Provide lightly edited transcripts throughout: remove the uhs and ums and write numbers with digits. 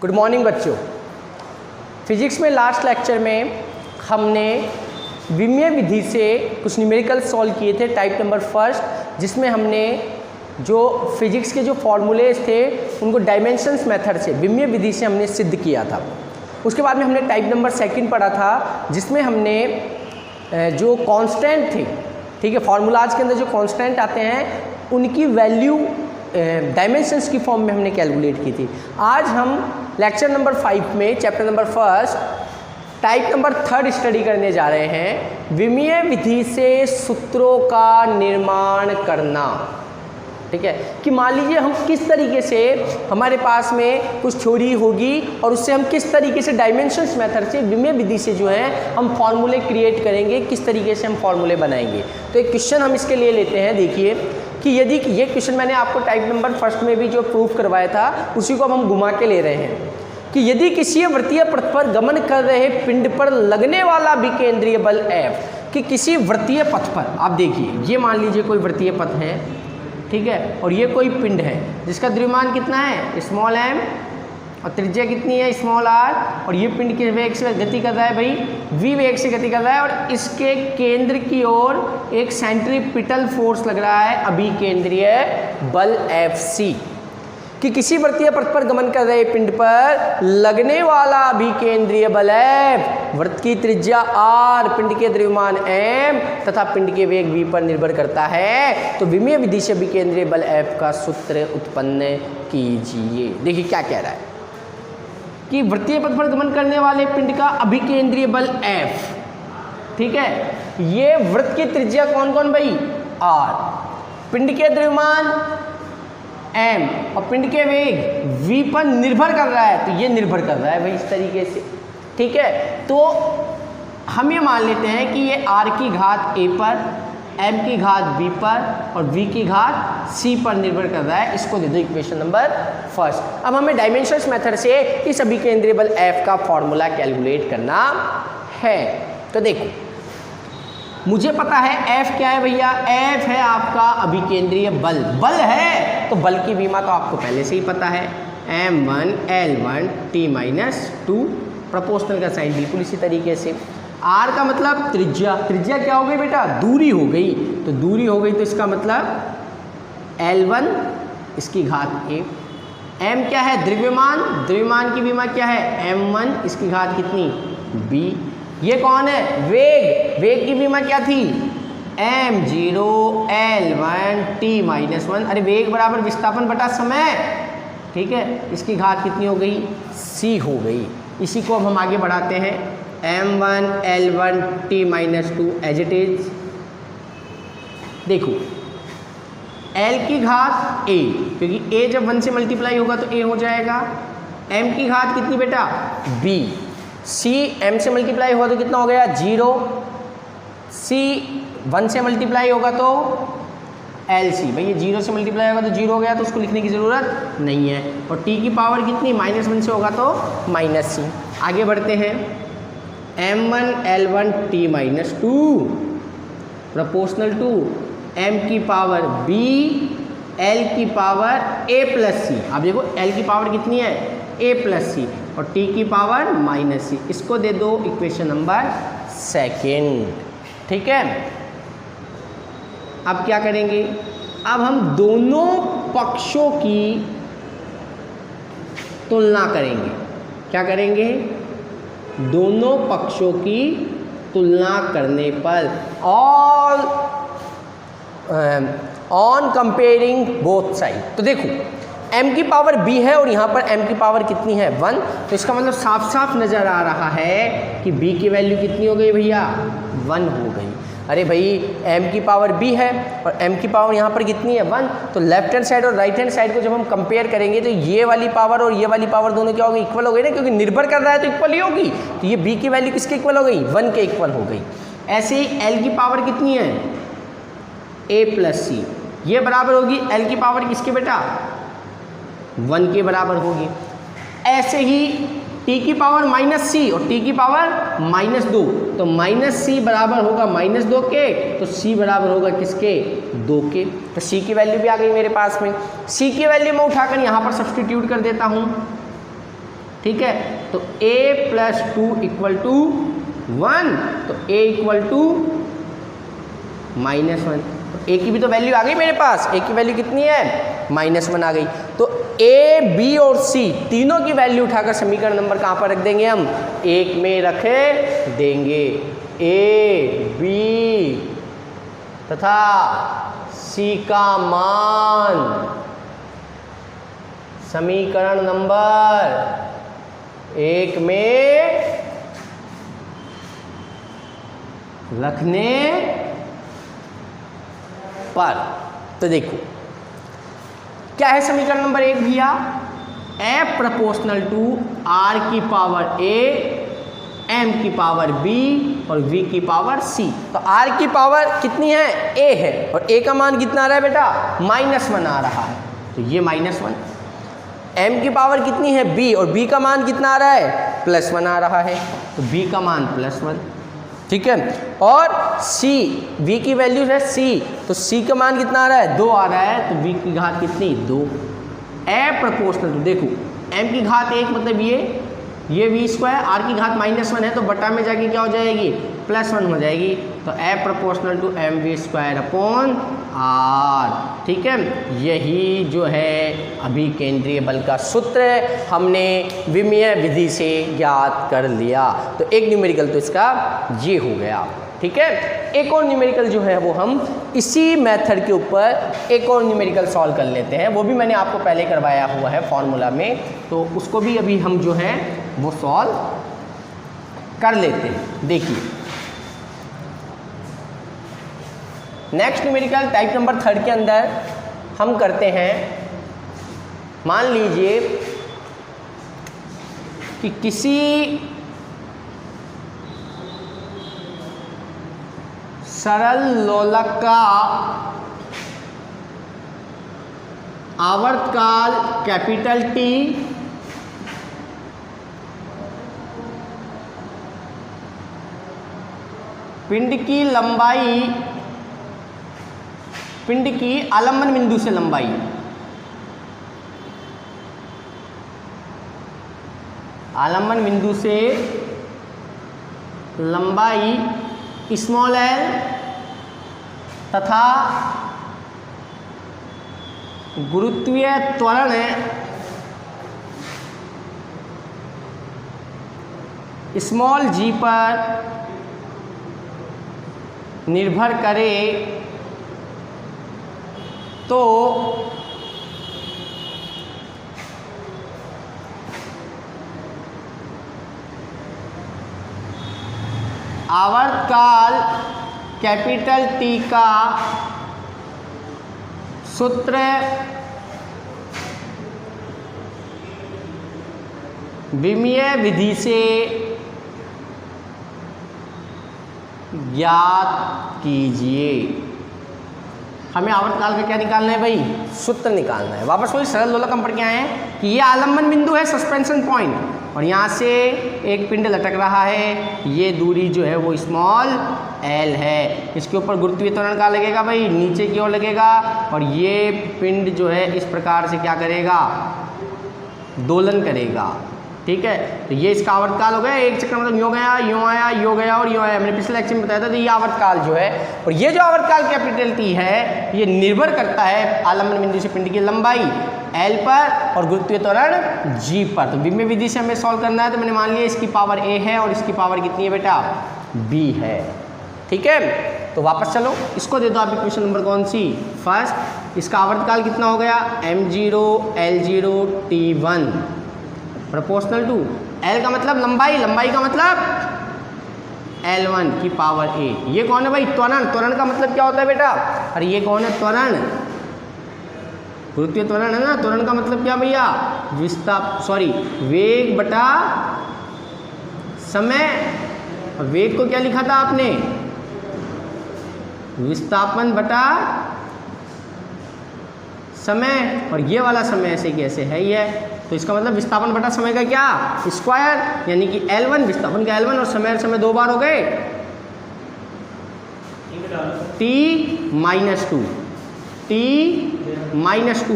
Good morning बच्चों। Physics में last lecture में हमने विमीय विधि से कुछ न्यूमेरिकल सॉल्व किए थे टाइप नंबर फर्स्ट, जिसमें हमने जो फिजिक्स के जो फॉर्मूलेज थे उनको डायमेंशंस मेथड से विमीय विधि से हमने सिद्ध किया था। उसके बाद में हमने टाइप नंबर सेकंड पढ़ा था, जिसमें हमने जो कांस्टेंट थे, ठीक है, फार्मूलाज के अंदर जो कांस्टेंट आते हैं उनकी वैल्यू डायमेंशंस की फॉर्म में हमने कैलकुलेट की थी। आज हम लेक्चर नंबर 5 में chapter number first type number third study करने जा रहे हैं, विमीय विधि से सूत्रों का निर्माण करना। ठीक है, कि मान लीजिए हम किस तरीके से हमारे पास में कुछ थ्योरी होगी और उससे हम किस तरीके से डायमेंशंस मेथड से विमीय विधि से जो है हम फॉर्मूले क्रिएट करेंगे, किस तरीके से हम फॉर्मूले बनाएंगे। तो एक क्वेश्चन हम इसके लिए लेते हैं। देखिए कि यदि ये क्वेश्चन मैंने आपको टाइप नंबर फर्स्ट में भी जो प्रूफ करवाया था उसी को अब हम घुमा के ले रहे हैं कि यदि किसी वृत्तीय पथ पर गमन कर रहे पिंड पर लगने वाला विकेंद्रीय बल F, कि किसी वृत्तीय पथ पर आप देखिए, ये मान लीजिए कोई वृत्तीय पथ है, ठीक है, और ये कोई पिंड है जिसका द्रव्यमान कितना है स्मॉल m और त्रिज्या कितनी है स्मॉल r, और ये पिंड के वेग से गति कर रहा है भाई v वेग से गति कर रहा है, और इसके केंद्र की ओर एक सेंट्रीपिटल फोर्स लग रहा है अभिकेंद्रीय बल Fc, कि किसी वृत्तीय पथ पर गमन कर रहे पिंड पर लगने वाला अभिकेंद्रीय बल F, वृत्त की त्रिज्या r, पिंड के द्रव्यमान m तथा पिंड के वेग v पर निर्भर करता है। तो विमीय विधि से अभिकेंद्रीय बल F का सूत्र उत्पन्न कीजिए। देखिए क्या कह रहा है कि वृत्तीय पथ पर गमन करने वाले पिंड का अभिकेंद्रीय बल F, ठीक है, ये वृत्त की त्रिज्या कौन कौन भाई r, पिंड के द्रव्यमान m और पिंड के वेग v पर निर्भर कर रहा है। तो ये निर्भर कर रहा है भाई इस तरीके से, ठीक है। तो हम ये मान लेते हैं कि ये r की घात a पर, m की घात b पर और v की घात c पर निर्भर कर रहा है। इसको दे दो इक्वेशन नंबर फर्स्ट। अब हमें डायमेंशंस मेथड से इस अभिकेंद्रीय बल F का फॉर्मूला कैलकुलेट करना है। तो देखो मुझे पता है F क्या है भैया, F है आपका अभिकेंद्रीय बल, बल है तो बल की विमा तो आपको पहले से ही पता है, m1 L1 T-2, प्रोपोर्शनल का साइन बिल्कुल इसी तरीके से। r का मतलब त्रिज्या, त्रिज्या क्या हो गई बेटा दूरी हो गई, तो दूरी हो गई तो इसका मतलब L1 इसकी घात a। m क्या है द्रव्यमान, द्रव्यमान की विमा क्या है m1 इसकी घात कितनी b। ये कौन है वेग, वेग की विमा क्या थी m0 L1 T-1, अरे वेग बराबर विस्थापन बटा समय, ठीक है, इसकी घात कितनी हो गई c हो गई। इसी को अब हम आगे बढ़ाते हैं m1 L1 T-2 as it is. देखो L की घात a, क्योंकि a जब 1 से मल्टीप्लाई होगा तो a हो जाएगा, m की घात कितनी बेटा b, c m से मल्टीप्लाई होगा तो कितना हो गया 0, c 1 से मल्टीप्लाई होगा तो LC, भाई ये 0 से मल्टीप्लाई होगा तो 0 हो गया तो उसको लिखने की ज़रूरत नहीं है, और t की पावर कितनी -1 से होगा तो -c। आगे बढ़ते हैं m1 L1 T-2 proportional to m की पावर b L की पावर a प्लस c। अब देखो L की पावर कितनी है a प्लस c और t की पावर -c। इसको दे दो इक्वेशन नंबर सेकेंड, ठीक है। अब क्या करेंगे, अब हम दोनों पक्षों की तुलना करेंगे। क्या करेंगे, दोनों पक्षों की तुलना करने पर ऑन कंपेयरिंग बोथ साइड। तो देखो m की पावर b है और यहाँ पर m की पावर कितनी है 1, तो इसका मतलब साफ साफ नज़र आ रहा है कि b की वैल्यू कितनी हो गई भैया 1 हो गई। अरे भाई m की पावर b है और m की पावर यहाँ पर कितनी है 1, तो लेफ्ट हैंड साइड और राइट हैंड साइड को जब हम कंपेयर करेंगे तो ये वाली पावर और ये वाली पावर दोनों क्या हो गई इक्वल हो गई ना, क्योंकि निर्भर कर रहा है तो इक्वल ही होगी। तो ये b की वैल्यू किसके इक्वल हो गई 1 के इक्वल हो गई। ऐसे ही l की पावर कितनी है a प्लस c, ये बराबर होगी l की पावर किसके बेटा 1 के बराबर होगी। ऐसे ही t की पावर -c और t की पावर -2, तो -c बराबर होगा -2 के, तो c बराबर होगा किसके 2 के। तो c की वैल्यू भी आ गई मेरे पास में। c की वैल्यू मैं उठाकर यहाँ पर सब्स्टिट्यूट कर देता हूँ, ठीक है। तो a प्लस 2 इक्वल टू 1, तो a इक्वल टू -1। a की भी तो वैल्यू आ गई मेरे पास, a की वैल्यू कितनी है -1 आ गई। तो a, b और c तीनों की वैल्यू उठाकर समीकरण नंबर कहाँ पर रख देंगे हम, 1 में रख देंगे। a, b तथा c का मान समीकरण नंबर 1 में रखने पर, तो देखो क्या है समीकरण नंबर 1 भैया, f प्रोपोर्शनल टू r की पावर a, m की पावर b और v की पावर c। तो r की पावर कितनी है, a है, और a का मान कितना आ रहा है बेटा, -1 आ रहा है, तो ये -1। m की पावर कितनी है, b, और b का मान कितना आ रहा है, +1 आ रहा है, तो b का मान +1, ठीक है। और c, v की वैल्यू है c, तो c का मान कितना आ रहा है, 2 आ रहा है, तो v की घात कितनी, 2। f प्रोपोर्शनल टू, देखो m की घात 1 मतलब ये v स्क्वायर, r की घात -1 है, तो बटा में जाके क्या हो जाएगी, +1 हो जाएगी, तो f proportional to mv square upon r, ठीक है। यही जो है अभी केंद्रीय बल का सूत्र हमने विमीय विधि से ज्ञात कर लिया। तो एक न्यूमेरिकल तो इसका ये हो गया, ठीक है। एक और न्यूमेरिकल जो है वो हम इसी मेथड के ऊपर एक और न्यूमेरिकल सॉल्व कर लेते हैं, वो भी मैंने आपको पहले करवाया हुआ है फॉर्मूला में, तो उसको भी अभी हम जो है वो सॉल्व कर लेते हैं। देखिए नेक्स्ट न्यूमेरिकल टाइप नंबर 3 के अंदर हम करते हैं, मान लीजिए कि किसी सरल लोलक का आवर्तकाल कैपिटल T पिंड की आलंबन बिंदु से लंबाई स्मॉल l तथा गुरुत्वीय त्वरण स्मॉल g पर निर्भर करे तो आवर्तकाल कैपिटल T का सूत्र विमीय विधि से ज्ञात कीजिए। हमें आवर्तकाल का क्या निकालना है भाई, सूत्र निकालना है। वापस वही सरल लोलक हम पढ़ के आए हैं कि ये आलंबन बिंदु है, सस्पेंशन पॉइंट, और यहाँ से एक पिंड लटक रहा है, ये दूरी जो है वो स्मॉल l है। इसके ऊपर गुरुत्वीय त्वरण का लगेगा भाई, नीचे की ओर लगेगा, और ये पिंड जो है इस प्रकार से क्या करेगा, दोलन करेगा, ठीक है। तो ये इसका आवर्तकाल हो गया, एक चक्कर मतलब यूँ गया, यूँ आया, यूँ गया और यूँ आया। मैंने पिछले लेक्चर में बताया था, तो ये आवर्तकाल जो है, और ये जो आवर्तकाल कैपिटल T है ये निर्भर करता है आलंबन बिंदु से पिंड की लंबाई l पर और गुरुत्वीय त्वरण g पर। तो विमीय विधि से हमें सॉल्व करना है, तो मैंने मान लिया इसकी पावर a है और इसकी पावर कितनी है बेटा, b है, ठीक है। तो वापस चलो, इसको दे दो आप इक्वेशन नंबर कौन सी, फर्स्ट। इसका आवर्तकाल कितना हो गया, m0 l0 t1 proportional to l का मतलब लंबाई, लंबाई का मतलब l1 की पावर a। ये कौन है भाई, त्वरण। त्वरण का मतलब क्या होता है बेटा, अरे ये कौन है, त्वरण, गुरुत्वीय त्वरण है ना। त्वरण का मतलब क्या भैया, वेग बटा समय। और वेग को क्या लिखा था आपने, विस्थापन बटा समय, और ये वाला समय ऐसे कैसे है ही है, तो इसका मतलब विस्थापन बटा समय का क्या, स्क्वायर, यानी कि L1 विस्थापन का L1 और समय दो बार हो गए, T-2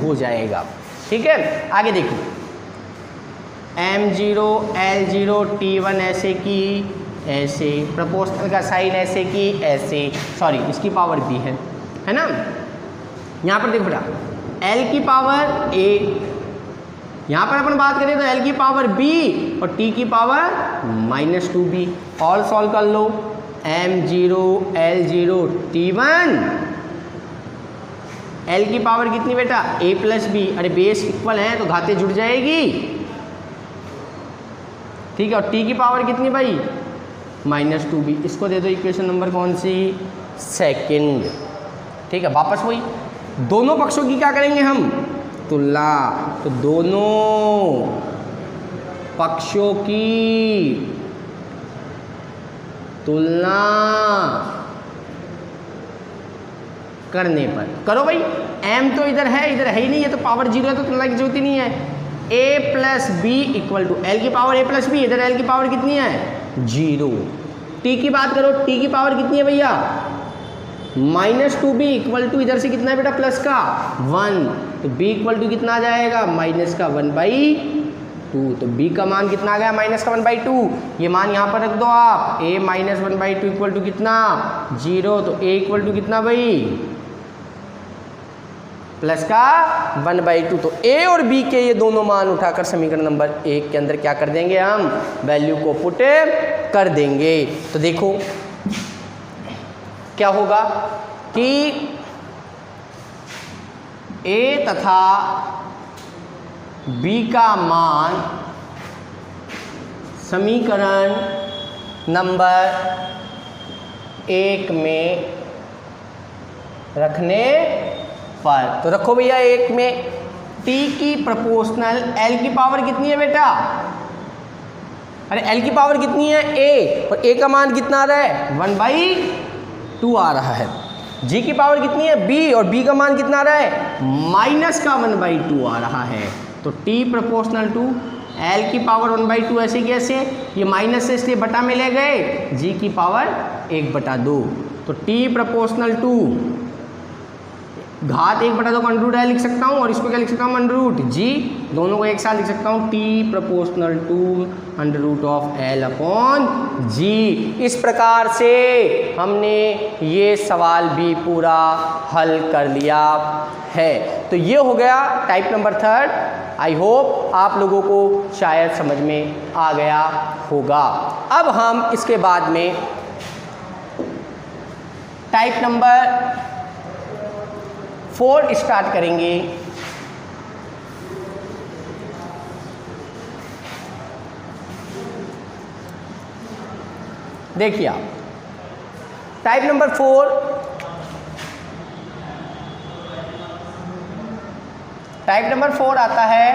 हो जाएगा, ठीक है। आगे देखो, m0 l0 t1 ऐसे की ऐसे, प्रोपोर्शनल का साइन ऐसे की ऐसे, सॉरी इसकी पावर b है ना। यहाँ पर देखो बेटा l की पावर a, यहाँ पर अपन बात करें तो l की पावर b और t की पावर -2b। ऑल सॉल्व कर लो, m0 l0 t1, l की पावर कितनी बेटा a प्लस b, अरे बेस इक्वल है तो घातें जुड़ जाएगी, ठीक है। और t की पावर कितनी भाई -2b, इसको दे दो इक्वेशन नंबर कौन सी, सेकंड, ठीक है। वापस वही दोनों पक्षों की क्या करेंगे हम, तुलना, तो दोनों पक्षों की तुलना करने पर करो भाई, m तो इधर है ही नहीं है तो पावर 0 है तो तुलना की जरूरत ही नहीं है। a plus B equal to l की पावर a प्लस बी, इधर l की पावर कितनी है 0। t की बात करो, t की पावर कितनी है भैया -2b इक्वल टू इधर से कितना है बेटा प्लस का 1, तो b इक्वल टू कितना आ जाएगा माइनस का 1/2, तो b का मान कितना आ गया माइनस का 1/2, ये मान यहाँ पर रख दो आप, a माइनस 1/2 इक्वल टू कितना 0, तो a इक्वल टू कितना भाई प्लस का 1/2। तो a और b के ये दोनों मान उठाकर समीकरण नंबर 1 के अंदर क्या कर देंगे, हम वैल्यू को पुट कर देंगे। तो देखो क्या होगा कि a तथा b का मान समीकरण नंबर 1 में रखने पर, तो रखो भैया 1 में t की प्रोपोर्शनल l की पावर कितनी है बेटा, अरे l की पावर कितनी है a, और a का मान कितना आ रहा है 1/2 आ रहा है, g की पावर कितनी है b और b का मान कितना आ रहा है माइनस का 1/2 आ रहा है, तो t प्रोपोर्शनल टू l की पावर 1/2 ऐसे कैसे, ये माइनस से इसलिए बटा में ले गए, g की पावर 1/2, तो t प्रोपोर्शनल टू घात 1/2 को अंडर रूट लिख सकता हूँ और इसको क्या लिख सकता हूँ अंडर रूट g, दोनों को एक साथ लिख सकता हूँ t proportional to under root of l upon g। इस प्रकार से हमने ये सवाल भी पूरा हल कर लिया है। तो ये हो गया टाइप नंबर 3। आई होप आप लोगों को शायद समझ में आ गया होगा। अब हम इसके बाद में टाइप नंबर 4 स्टार्ट करेंगे। देखिए आप टाइप नंबर 4, टाइप नंबर 4 आता है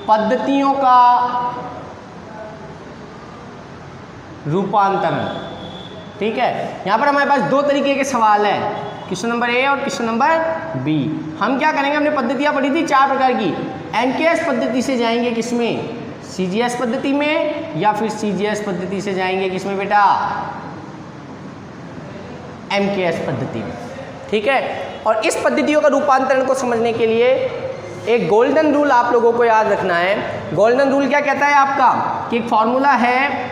पद्धतियों का रूपांतरण। ठीक है, यहाँ पर हमारे पास 2 तरीके के सवाल हैं, क्वेश्चन नंबर ए और क्वेश्चन नंबर बी। हम क्या करेंगे, हमने पद्धतियाँ पढ़ी थी 4 प्रकार की, एनकेएस पद्धति से जाएंगे किसमें, सीजीएस पद्धति में, या फिर सीजीएस पद्धति से जाएंगे किसमें बेटा, एमकेएस पद्धति में। ठीक है, और इस पद्धतियों का रूपांतरण को समझने के लिए एक गोल्डन रूल आप लोगों को याद रखना है। गोल्डन रूल क्या कहता है आपका, कि एक फॉर्मूला है,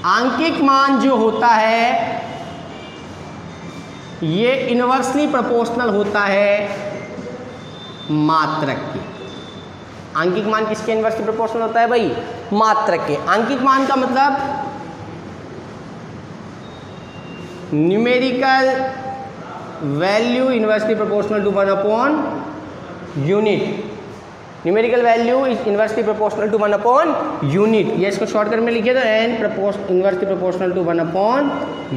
आंकिक मान जो होता है ये इनवर्सली प्रोपोर्शनल होता है मात्रक के। आंकिक मान किसके इनवर्सली प्रोपोर्शनल होता है भाई, मात्रक के। आंकिक मान का मतलब numerical value inversely proportional to 1 upon unit. Numerical value is inversely proportional to 1 upon unit. ये इसको शॉर्टकट में लिखिए तो N inversely proportional to 1 upon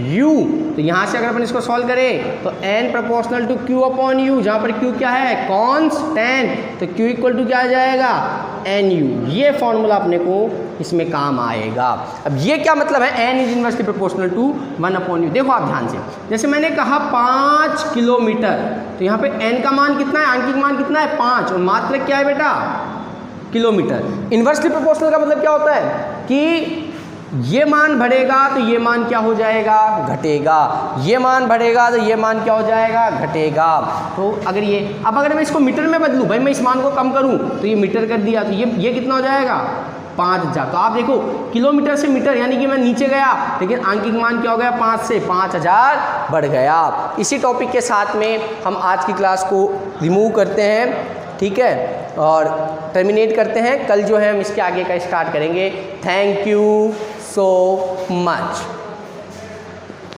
U. तो यहाँ से अगर अपन इसको सॉल्व करें तो N proportional to Q upon U, जहाँ पर क्यू क्या है कांस्टेंट, तो क्यू इक्वल टू क्या आ जाएगा एन यू। ये फॉर्मूला अपने को इसमें काम आएगा। अब ये क्या मतलब है, N is inversely proportional to 1 upon U. देखो आप ध्यान से, जैसे मैंने कहा 5 किलोमीटर, तो यहाँ पे एन का मान कितना है, आंकिक मान कितना है 5, और मात्रक क्या है बेटा किलोमीटर। इनवर्सली प्रोपोर्शनल का मतलब क्या होता है कि ये मान बढ़ेगा तो ये मान क्या हो जाएगा, घटेगा। ये मान बढ़ेगा तो ये मान क्या हो जाएगा, घटेगा। तो अगर ये, अब अगर मैं इसको मीटर में बदलूं, भाई मैं इस मान को कम करूं तो ये मीटर कर दिया, तो ये कितना हो जाएगा, 5000। तो आप देखो किलोमीटर से मीटर, यानी कि मैं नीचे गया लेकिन आंकिक मान क्या हो गया, 5 से 5000 बढ़ गया। इसी टॉपिक के साथ में हम आज की क्लास को रिमूव करते हैं, ठीक है, और टर्मिनेट करते हैं। कल जो है हम इसके आगे का स्टार्ट करेंगे। Thank you so much.